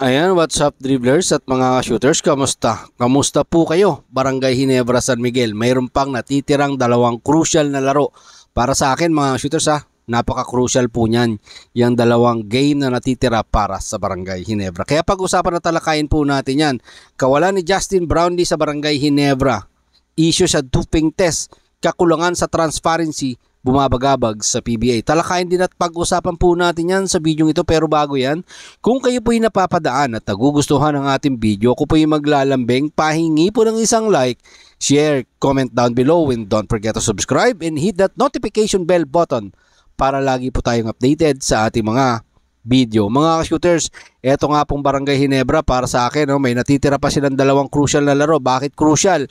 Ayan, what's up dribblers at mga shooters, kamusta? Kamusta po kayo? Barangay Ginebra, San Miguel. Mayroon pang natitirang dalawang crucial na laro. Para sa akin mga shooters napaka-crucial po niyan. Yung dalawang game na natitira para sa Barangay Ginebra. Kaya pag-usapan na talakayin po natin yan. Kawalan ni Justin Brownlee sa Barangay Ginebra. Issue sa doping test. Kakulangan sa transparency. Bumabagabag sa PBA. Talakayin din at pag-usapan po natin yan sa video ito, pero bago yan, kung kayo po yung napapadaan at nagugustuhan ng ating video, ako po yung maglalambing, pahingi po ng isang like, share, comment down below, and don't forget to subscribe and hit that notification bell button para lagi po tayong updated sa ating mga video. Mga shooters, eto nga pong Barangay Ginebra para sa akin, may natitira pa silang dalawang crucial na laro. Bakit crucial?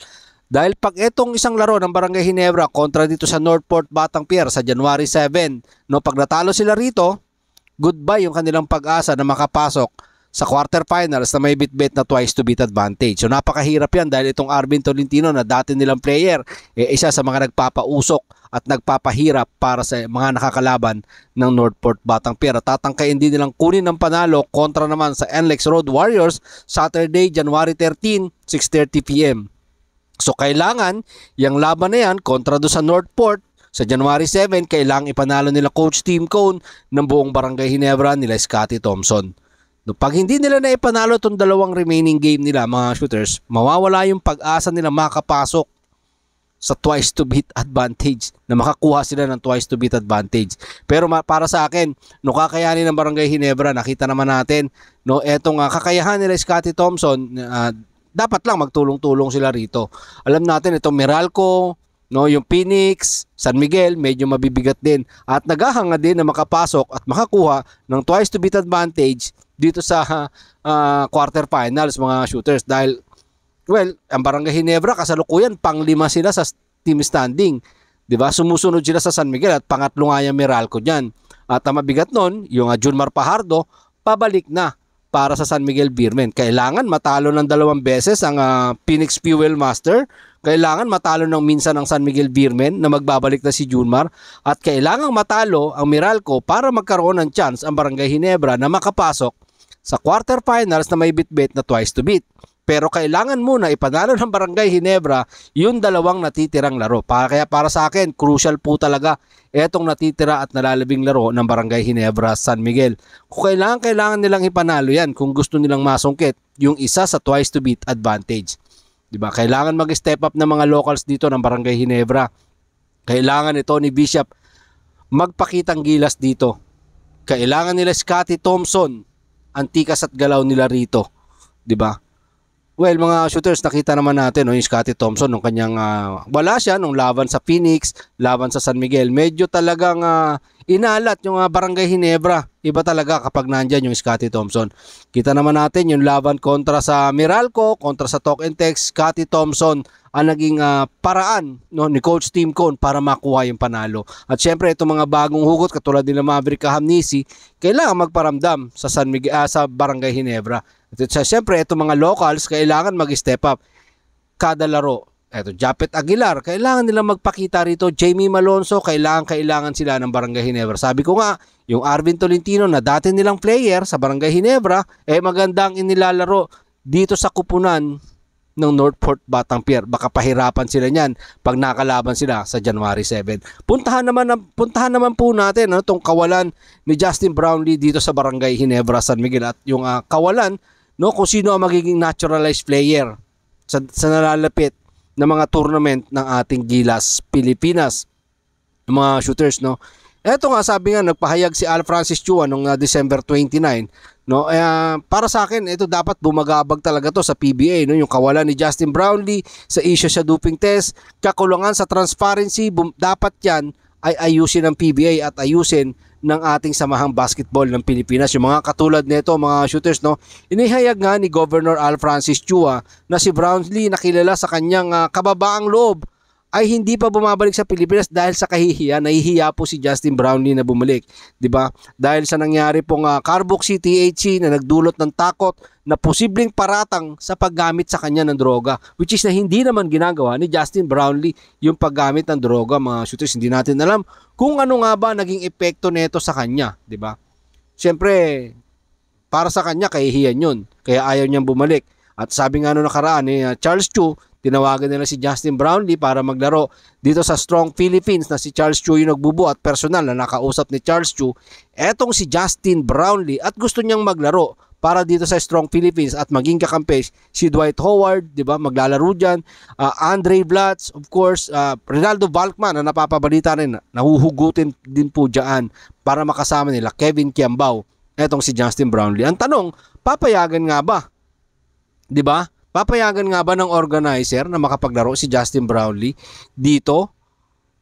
Dahil pag etong isang laro ng Barangay Ginebra kontra dito sa Northport Batang Pier sa January 7, pag natalo sila rito, goodbye yung kanilang pag-asa na makapasok sa quarterfinals na may bit-bit na twice to beat advantage. So napakahirap yan dahil itong Arvin Tolentino na dati nilang player, isa sa mga nagpapausok at nagpapahirap para sa mga nakakalaban ng Northport Batang Pier. Tatangkayin din nilang kunin ng panalo kontra naman sa NLEX Road Warriors Saturday, January 13, 6:30 p.m. So kailangan, yung laban na yan kontra do sa Northport sa January 7, kailangan ipanalo nila Coach Tim Cone ng buong Barangay Ginebra nila Scotty Thompson. Pag hindi nila na ipanalo itong dalawang remaining game nila mga shooters, mawawala yung pag-asa nila makapasok sa twice to beat advantage, na makakuha sila ng twice to beat advantage. Pero para sa akin, kakayanin ng Barangay Ginebra, nakita naman natin, etong kakayahan nila Scotty Thompson, dapat lang magtulong-tulong sila rito. Alam natin itong Meralco, yung Phoenix, San Miguel, medyo mabibigat din. At naghahanga din na makapasok at makakuha ng twice to beat advantage dito sa quarterfinals mga shooters. Dahil, ang Barangay Ginebra kasalukuyan, pang-5 sila sa team standing. Diba? Sumusunod sila sa San Miguel at pangatlo nga yung Meralco dyan. At ang mabigat nun, yung Junmar Pajardo, pabalik na para sa San Miguel Beermen. Kailangan matalo ng 2 beses ang Phoenix Fuel Master. Kailangan matalo ng minsan ang San Miguel Beermen na magbabalik na si Junmar. At kailangan matalo ang Meralco para magkaroon ng chance ang Barangay Ginebra na makapasok sa quarterfinals na may bit-bit na twice to beat. Pero kailangan muna ipanalo ng Barangay Ginebra yung dalawang natitirang laro. Kaya para sa akin, crucial po talaga etong natitira at nalalabing laro ng Barangay Ginebra San Miguel. Kung kailangan nilang ipanalo yan kung gusto nilang masungkit yung isa sa twice to beat advantage. Diba? Kailangan mag-step up ng mga locals dito ng Barangay Ginebra. Kailangan ito ni Bishop magpakitang gilas dito. Kailangan nila Scotty Thompson ang tikas at galaw nila rito. Diba? Well, mga shooters, nakita naman natin yung Scotty Thompson nung kanyang wala siya nung laban sa Phoenix, laban sa San Miguel. Medyo talagang inalat yung Barangay Ginebra. Iba talaga kapag nandyan yung Scotty Thompson. Kita naman natin yung laban kontra sa Meralco, kontra sa Talk and Text, Scotty Thompson ang naging paraan ni Coach Tim Cone para makuha yung panalo. At syempre itong mga bagong hugot katulad nila Maverick Hamnisi, kailangan magparamdam sa San Miguel, sa Barangay Ginebra. At syempre itong mga locals kailangan mag-step up kada laro. Eto, Japet Aguilar, kailangan nilang magpakita rito. Jamie Malonzo, kailangan sila ng Barangay Ginebra. Sabi ko nga, yung Arvin Tolentino na dati nilang player sa Barangay Ginebra, magandang inilalaro dito sa kupunan ng Northport Batang Pier. Baka pahirapan sila niyan pag nakalaban sila sa January 7. Puntahan naman po natin itong kawalan ni Justin Brownlee dito sa Barangay Ginebra San Miguel at yung kawalan kung sino ang magiging naturalized player sa nalalapit na mga tournament ng ating Gilas Pilipinas. Mga shooters, Eto nga, sabi nga, nagpahayag si Al Francis Chua noong December 29. Para sa akin, ito dapat bumagabag talaga to sa PBA. Yung kawalan ni Justin Brownlee sa issue sa doping test, kakulangan sa transparency, dapat yan ay ayusin ng PBA at ayusin ng ating samahang basketball ng Pilipinas. Yung mga katulad nito, mga shooters, inihayag nga ni Governor Al Francis Chua na si Brownlee nakilala sa kanyang kababaang loob ay hindi pa bumabalik sa Pilipinas dahil sa kahihiya. Nahihiya po si Justin Brownlee na bumalik, 'di ba? Dahil sa nangyari pong carboxy THC na nagdulot ng takot na posibleng paratang sa paggamit sa kanya ng droga, which is na hindi naman ginagawa ni Justin Brownlee yung paggamit ng droga. Mga shooters, hindi natin alam kung ano nga ba naging epekto nito sa kanya, 'di ba? Siyempre, para sa kanya kahihiyan yun. Kaya ayaw niyang bumalik. At sabi nga nung nakaraan ni Charles Chu, tinawagan nila si Justin Brownlee para maglaro dito sa Strong Philippines na si Charles Chu yung nagbubuo at personal na nakausap ni Charles Chu. Etong si Justin Brownlee at gusto niyang maglaro para dito sa Strong Philippines at maging kakampi si Dwight Howard, 'di ba? Maglalaro diyan. Andre Blatz, of course, Ronaldo Valkman na napapabalita rin, nahuhugutin din po diyan para makasama nila Kevin Kiambao. Etong si Justin Brownlee. Ang tanong, papayagan nga ba? 'Di ba? Papayagan nga ba ng organizer na makapaglaro si Justin Brownlee dito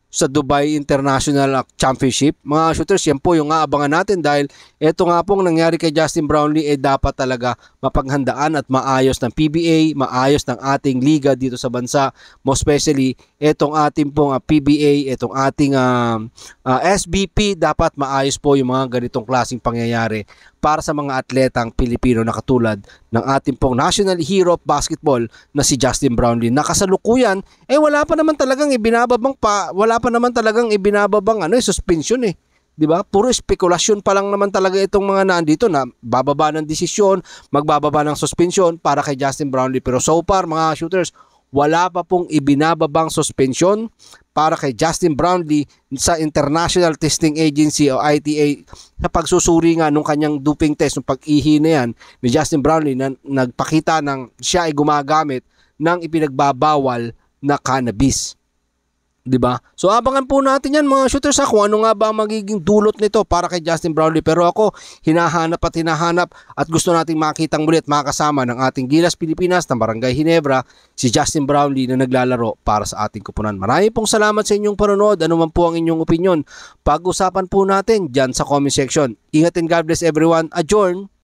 sa Dubai International Championship? Mga shooters, yan po yung aabangan natin dahil ito nga pong nangyari kay Justin Brownlee dapat talaga mapaghandaan at maayos ng PBA, maayos ng ating liga dito sa bansa, most especially itong ating pong PBA, itong ating SBP, dapat maayos po yung mga ganitong klaseng pangyayari para sa mga atletang Pilipino na katulad ng ating pong national hero of basketball na si Justin Brownlee. Nakasalukuyan, wala pa naman talagang ibinababang suspension 'Di ba? Puro spekulasyon pa lang naman talaga itong mga nandito na bababa ng desisyon, magbababa ng suspension para kay Justin Brownlee. Pero so far, mga shooters, wala pa pong ibinababang suspension para kay Justin Brownlee sa International Testing Agency o ITA sa pagsusuri nga nung kanyang doping test, nung pag-ihi na yan ni Justin Brownlee na nagpakita ng siya ay gumagamit ng ipinagbabawal na cannabis. 'Di ba? So abangan po natin yan mga shooters kung ano nga ba ang magiging dulot nito para kay Justin Brownlee. Pero ako hinahanap at gusto nating makitang muli at makasama ng ating Gilas Pilipinas ng Barangay Ginebra si Justin Brownlee na naglalaro para sa ating kupunan. Maraming pong salamat sa inyong panonood. Ano man po ang inyong opinion, pag-usapan po natin dyan sa comment section. Ingat and God bless everyone. Adjourn!